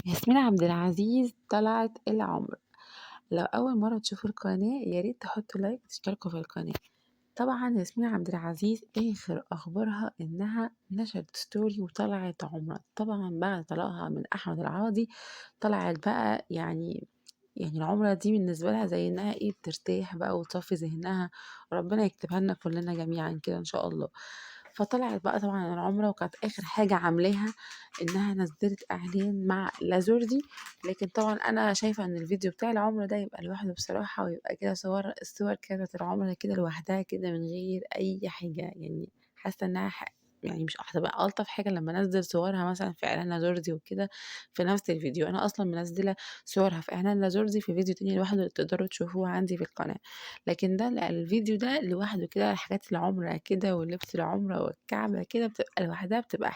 ياسمين عبد العزيز طلعت العمر. لو أول مرة تشوفوا القناة يا ريت تحطوا لايك وتشتركوا في القناة. طبعا ياسمين عبد العزيز آخر أخبارها إنها نشرت ستوري وطلعت عمرة، طبعا بعد طلاقها من أحمد العوضي. طلعت بقى يعني العمرة دي بالنسبة لها زي إنها بترتاح بقى وتصفي ذهنها، وربنا يكتبها لنا كلنا جميعا كده إن شاء الله. فطلعت بقى طبعا العمرة، وكانت آخر حاجة عاملاها إنها نزلت إعلان مع لازوردي. لكن طبعا أنا شايفة إن الفيديو بتاع العمرة ده يبقى لوحده بصراحة، ويبقى كده الصور كده بتاعت العمرة كده لوحدها كده من غير أي حاجة، يعني حاسة إنها يعني مش هتبقى ألطف حاجة لما انزل صورها مثلا في اعلان لازوردي وكده في نفس الفيديو. انا اصلا منزله صورها في اعلان لازوردي في فيديو تاني لوحده تقدروا تشوفوه عندي في القناه. لكن ده الفيديو ده لوحده كده، حاجات العمرة كده ولبس العمرة والكعبة كده بتبقى لوحدها، بتبقى